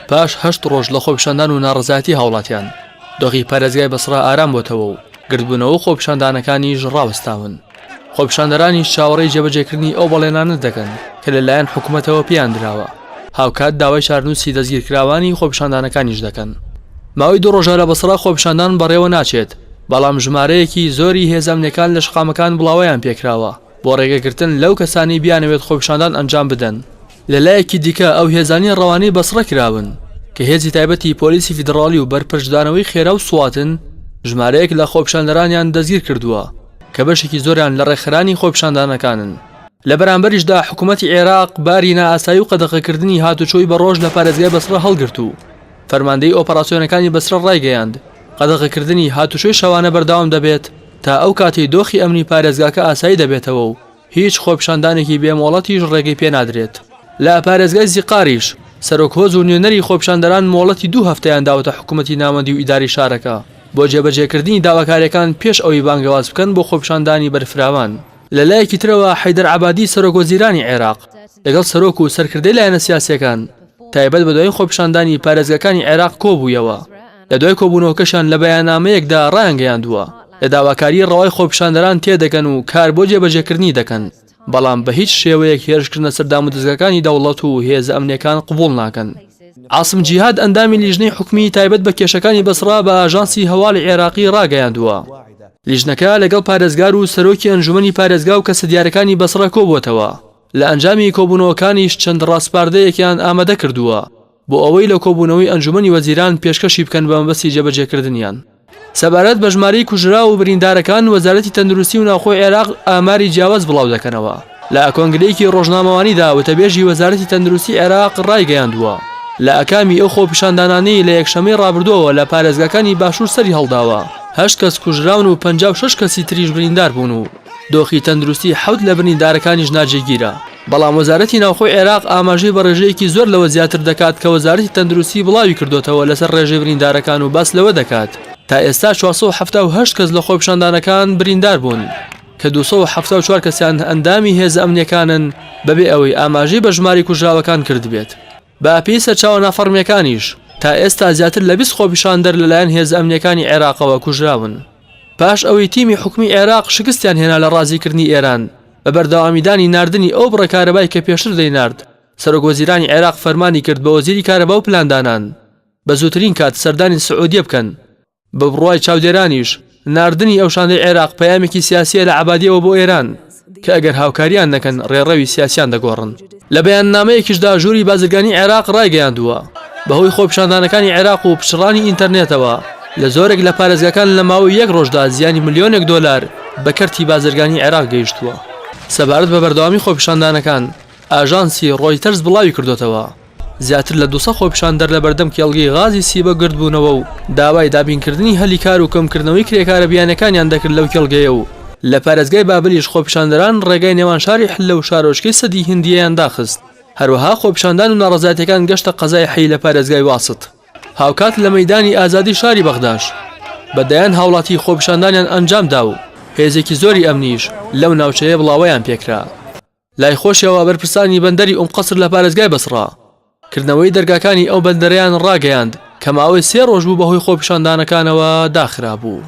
پاش 8 ڕۆژ لە خۆپیشاندان و ناڕەزایەتی هاوڵاتیان دۆخی پارێزگای بەسڕا ئارام بۆتەوە و گردبوونەوە و خۆپیشاندانەکانیش ڕاوەستاون. خۆپیشاندەرانیش چاوەڕێی جێبەجێکردنی ئەو بەڵێنانە دەکەن کە لەلایەن حکومەتەوە پێیاندراوه. هاوكات داوای چارنووسی دەستگیرکراوانی خۆپیشاندانەکانیش دەکەن. ماوەی 2 ڕۆژە لە بەسڕا خۆپیشاندان بەڕێوە ناچێت، بەڵام ژمارەیەکی زۆری هێزەمنەکان لە شقامەکان بڵاویان پێکراوە بۆ ڕێگەگرتن لەو کەسانی بیانەوێت خۆپیشاندان ئەنجام بدەن. لەلایەکی دیکە ئەو هێزانی ڕەوانەی بەسڕە کراون کە هێزی تایبەتی پۆلیسی فیدراڵی و بەرپرسدانەوەی خێرا و سواتن ژمارەیەک لە خۆپیشاندەرانیان دەستگیر کردووە کە بەشێکی زۆریان لە ڕێکخرانی خۆپیشاندانەکانن. لە بەرامبەریشدا حکومەتی عێراق باری نائاسایی و قەدەغەکردنی هاتوچۆی بە ڕۆژ لە پارێزگای بەسڕە هەڵگرت و فەرماندەی ئۆپەراسیۆنەکانی بەسڕە ڕایگەیاند قەدەغەکردنی هاتوچۆی شەوانە بەردەوام دەبێت تا ئەو کاتی دۆخی ئەمنی پارێزگاکە ئاسایی دەبێتەوە و هیچ خۆپیشاندانێکی بێمۆڵەتیش ڕێگەی پێ نادرێت. لە پارێزگای زیقاریش سەرۆکهۆز و نوێنەری خۆپیشاندەران مۆڵەتی 2 هەفتەیان داوەتە حکومەتی ناوەندی و ئیداری شارەکە بۆ جێبەجێکردنی داواکاریەکان پێش ئەوەی بانگەواز بکەن بۆ خۆپیشاندانی بەرفراوان. لەلایەکی ترەوە حەیدەر عەبادی سەرۆک وەزیرانی عێراق لەگەڵ سەرۆک و سەرکردەی لایەنە سیاسیەکان تایبەت بە دوای خۆپیشاندانی پارێزگاکانی عێراق کۆبوویەوە. لە دوای کۆبوونەوەکەشان لە بەیاننامەیەکدا ڕایانگەیاندووە لە داواکاری ڕەوای خۆپیشاندەران تێدەکەن و کار بۆ جێبەجێکردنی دەکەن، بەڵام بە هیچ شێوەیەک هێرشکردنە سەردام و دەستگاکانی دەوڵەت و هێزە ئەمنیەکان قبوڵ ناکەن. عاصم جیهاد ئەندامی لیژنەی حکومی تایبەت بە کێشەکانی بەسڕا بە ئاژانسی هەواڵی عێراقی ڕاگەیاندووە. لیژنەکە لەگەڵ پارێزگار و سەرۆکی ئەنجومەنی پارێزگا و کەسە دیارەکانی بەسڕا کۆبووەتەوە. لە ئەنجامی کۆبوونەوەکانیش چەند ڕاستپاردەیەکیان ئامادە کردووە بۆ ئەوەی لە کۆبوونەوەی ئەنجومەنی وەزیران پێشکەشی بکەن بە مەبەستی جێبەجێکردنیان. سەبارەت بە ژمارەی کوژرا و بریندارەکان وەزارەتی تەندروستی و ناوخۆی عێراق ئاماری جیاواز بڵاو دەکەنەوە. لە کۆنگرەیەکی ڕۆژنامەوانیدا وتەبێژی وەزارەتی تەندروستی عێراق ڕایگەیاندووە لە ئەکامی ئەو خۆپیشاندانانەی لە یەکشەمەی ڕابردووەوە لە پارێزگاکانی باشوور سەری هەڵداوە 8 کەس کوژراون و 56 کەسی تریش بریندار بوون و دۆخی تەندروستی 7 لە بریندارەکانیش ناجێگیرە. بەڵام وەزارەتی ناوخۆی عێراق ئاماژەی بە ڕێژەیەکی زۆر لەوە زیاتر دەکات کە وەزارەتی تەندروستی بڵاوی کردوتەوە لەسەر ڕێژەی بریندارەکان و باس لەوە دەکات تا ئێستا 478 کەس لە خۆپیشاندانەکان بریندار بوون کە 274 کەسیان ئەندامی هێزە ئەمنیەکانن بەبێ ئەوەی ئاماژەی بە ژماری کوژراوەکان کردبێت. بە پێی سەرچاوە نافەرمیەکانیش تا ئێستا زیاتر لە 20 خۆپیشاندەر لەلایەن هێزە ئەمنیەکانی عێراقەوە کوژراون. پاش ئەوەی تیمی حکومی عێراق شکستیان هێنا لە ڕازیکردنی ئێران بە بەردەوامیدانی ناردنی ئەو بڕە کارەبای کە پێشتر دەینارد، سەرۆک وەزیرانی عێراق فەرمانی کرد بە وەزیری کارەبا و پلاندانان بە زووترین کات سەردانی سعودیە بکەن. بە بڕوای چاودێرانیش ناردنی ئەو شاندەی عێراق پەیامێکی سیاسیە لە عەبادیەوە بۆ ئێران کە ئەگەر هاوکاریان نەکەن ڕێڕەوی سیاسیان دەگۆڕن. لە بەیاننامەیەکیشدا ژووری بازرگانی عێراق ڕایگەیاندووە بەهۆی خۆپیشاندانەکانی عێراق و پشڕانی ئینتەرنێتەوە لە زۆرێک لە پارێزگاکان لە ماوەی 1 ڕۆژدا زیانی ملیۆنێک دۆلار بە کەرتی بازرگانی عێراق گەیشتووە. سەبارەت بە بەردەوامی خۆپیشاندانەکان ئاژانسی ڕۆیتەرز بڵاوی کردوتەوە زیاتر لە 200 خۆپیشاندەر لە بەردەم کێڵگەی غازی سیبە گردبوونەوە و داوای دابینکردنی هەلی کار و کەمکردنەوەی کرێکارە بیانەکانیان دەکرد لەو کێڵگەیە و لە پارێزگای بابلیش خۆپیشاندەران ڕێگای نێوان شاری حلە و شارۆچکەی سەدی هندیەیان داخست. هەروەها خۆپیشاندان و ناڕەزایەتەکان گەشتە قەزای حی لە پارێزگای واسط. هاوكات لە مەیدانی ئازادی شاری بەغداش بەدایان هاوڵاتی خۆپیشاندانیان ئەنجامدا و هێزێکی زۆری ئەمنیش لەو ناوچەیە بڵاوەیان پێکرا. لای خۆشیەوە بەرپرسانی بەندەری قەسر لە پارێزگای بەسڕا کردنەوەی دەرگاکانی ئەو بەندەرەیان ڕاگەیاند کە ماوەی 3 ڕۆژ بوو بەهۆی خۆپیشاندانەکانەوە داخرا بوو.